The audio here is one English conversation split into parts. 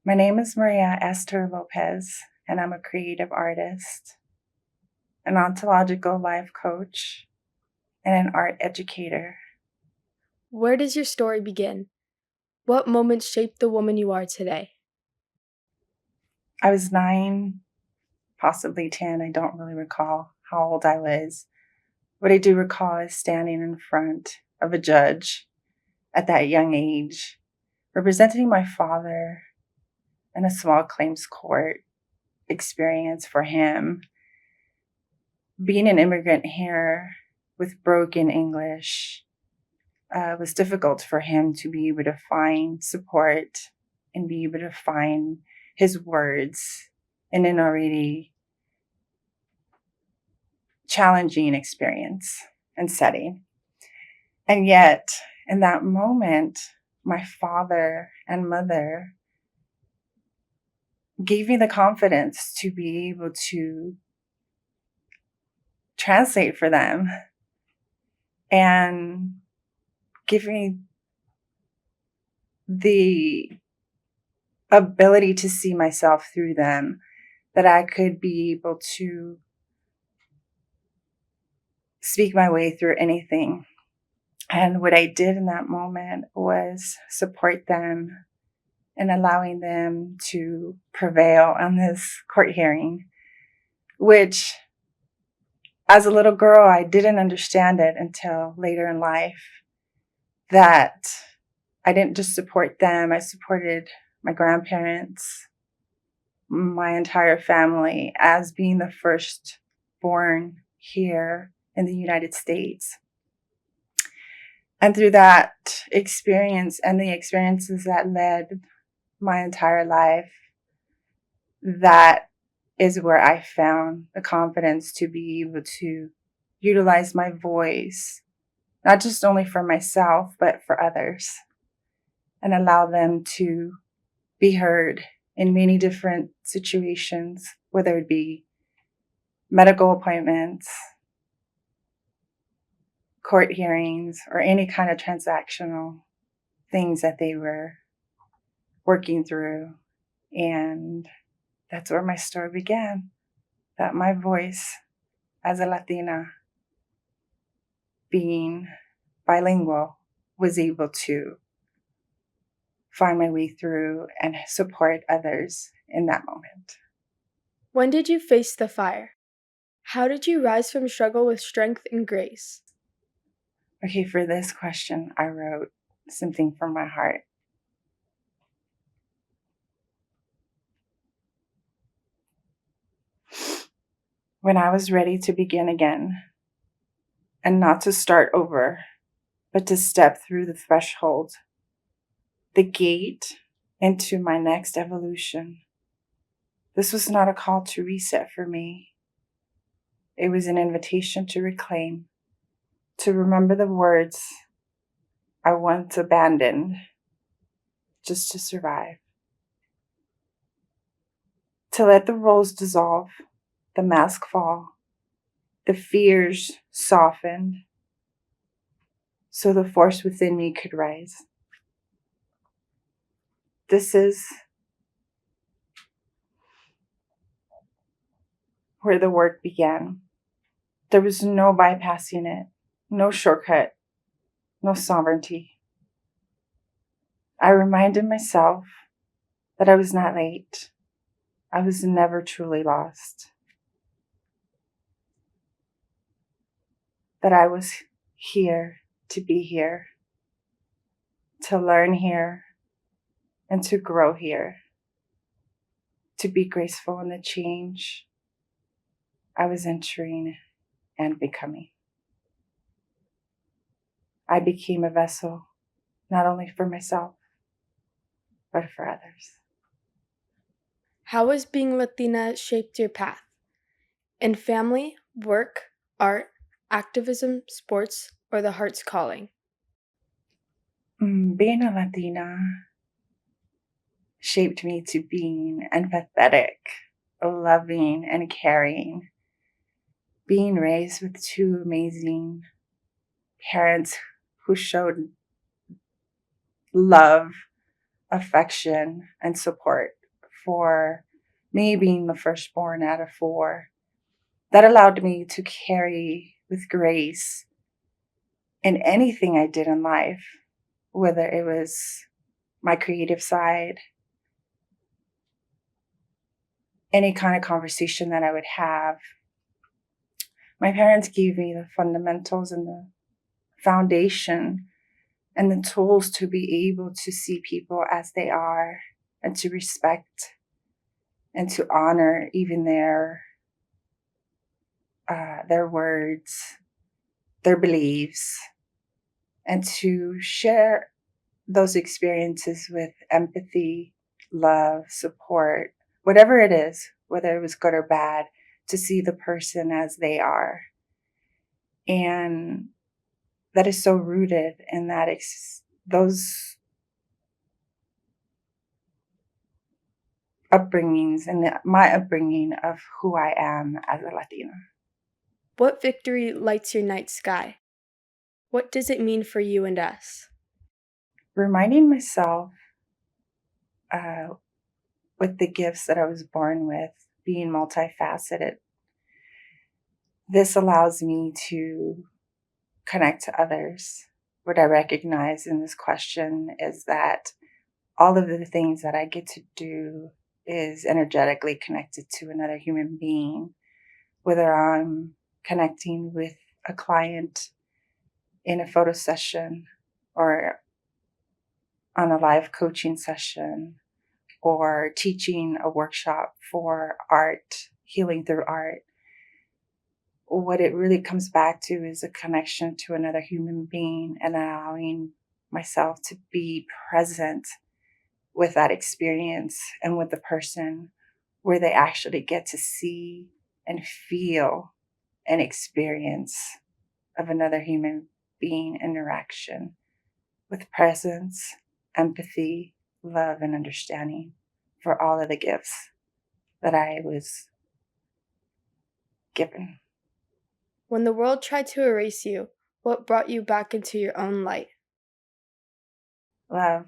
My name is Maria Esther Lopez, and I'm a creative artist, an ontological life coach, and an art educator. Where does your story begin? What moments shaped the woman you are today? I was 9, possibly 10. I don't really recall how old I was. What I do recall is standing in front of a judge at that young age, representing my father in a small claims court experience for him. Being an immigrant here with broken English was difficult for him to be able to find support and be able to find his words in an already challenging experience and setting. And yet, in that moment, my father and mother gave me the confidence to be able to translate for them and give me the ability to see myself through them, that I could be able to speak my way through anything. And what I did in that moment was support them and allowing them to prevail on this court hearing, which as a little girl, I didn't understand it until later in life, that I didn't just support them, I supported my grandparents, my entire family, as being the first born here in the United States. And through that experience and the experiences that led my entire life, that is where I found the confidence to be able to utilize my voice, not just only for myself, but for others, and allow them to be heard in many different situations, whether it be medical appointments, court hearings, or any kind of transactional things that they were working through. And that's where my story began, that my voice as a Latina, being bilingual, was able to find my way through and support others in that moment. When did you face the fire? How did you rise from struggle with strength and grace? Okay, for this question, I wrote something from my heart. When I was ready to begin again, and not to start over, but to step through the threshold, the gate into my next evolution. This was not a call to reset for me. It was an invitation to reclaim, to remember the words I once abandoned just to survive, to let the roles dissolve, the mask fall, the fears soften, so the force within me could rise. This is where the work began. There was no bypassing it, no shortcut, no sovereignty. I reminded myself that I was not late. I was never truly lost. That I was here to be here, to learn here, and to grow here, to be graceful in the change I was entering and becoming. I became a vessel, not only for myself, but for others. How has being Latina shaped your path? In family, work, art, activism, sports, or the heart's calling? Being a Latina shaped me to being empathetic, loving, and caring. Being raised with two amazing parents who showed love affection and support for me being the firstborn out of four. That allowed me to carry with grace in anything I did in life, whether it was my creative side, any kind of conversation that I would have. My parents gave me the fundamentals and the foundation and the tools to be able to see people as they are and to respect and to honor even their words, their beliefs, and to share those experiences with empathy, love, support, whatever it is, whether it was good or bad, to see the person as they are. And that is so rooted in those upbringings and my upbringing of who I am as a Latina. What victory lights your night sky? What does it mean for you and us? Reminding myself uh, with the gifts that I was born with, being multifaceted, this allows me to connect to others. What I recognize in this question is that all of the things that I get to do is energetically connected to another human being, whether I'm connecting with a client in a photo session or on a live coaching session or teaching a workshop for art, healing through art. What it really comes back to is a connection to another human being and allowing myself to be present with that experience and with the person where they actually get to see and feel an experience of another human being interaction with presence, empathy, love, and understanding for all of the gifts that I was given. When the world tried to erase you, what brought you back into your own light? Love,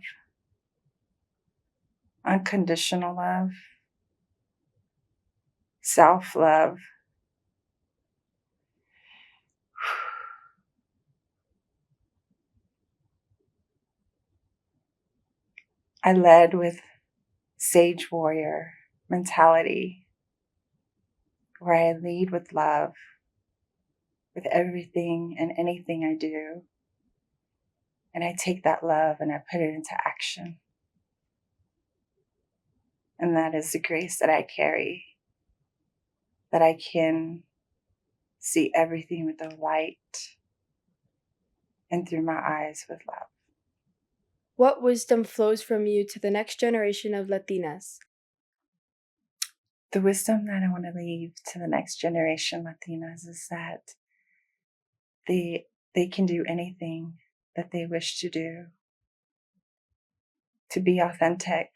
unconditional love, self love. I led with sage warrior mentality, where I lead with love with everything and anything I do. And I take that love and I put it into action. And that is the grace that I carry, that I can see everything with the light and through my eyes with love. What wisdom flows from you to the next generation of Latinas? The wisdom that I want to leave to the next generation Latinas is that they can do anything that they wish to do, to be authentic,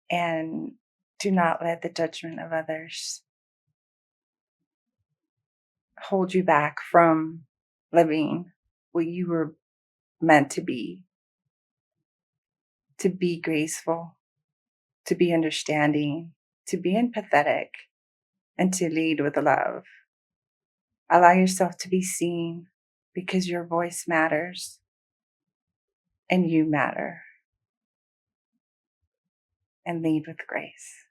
and do not let the judgment of others hold you back from living what you were meant to be graceful, to be understanding, to be empathetic, and to lead with love. Allow yourself to be seen because your voice matters and you matter. And lead with grace.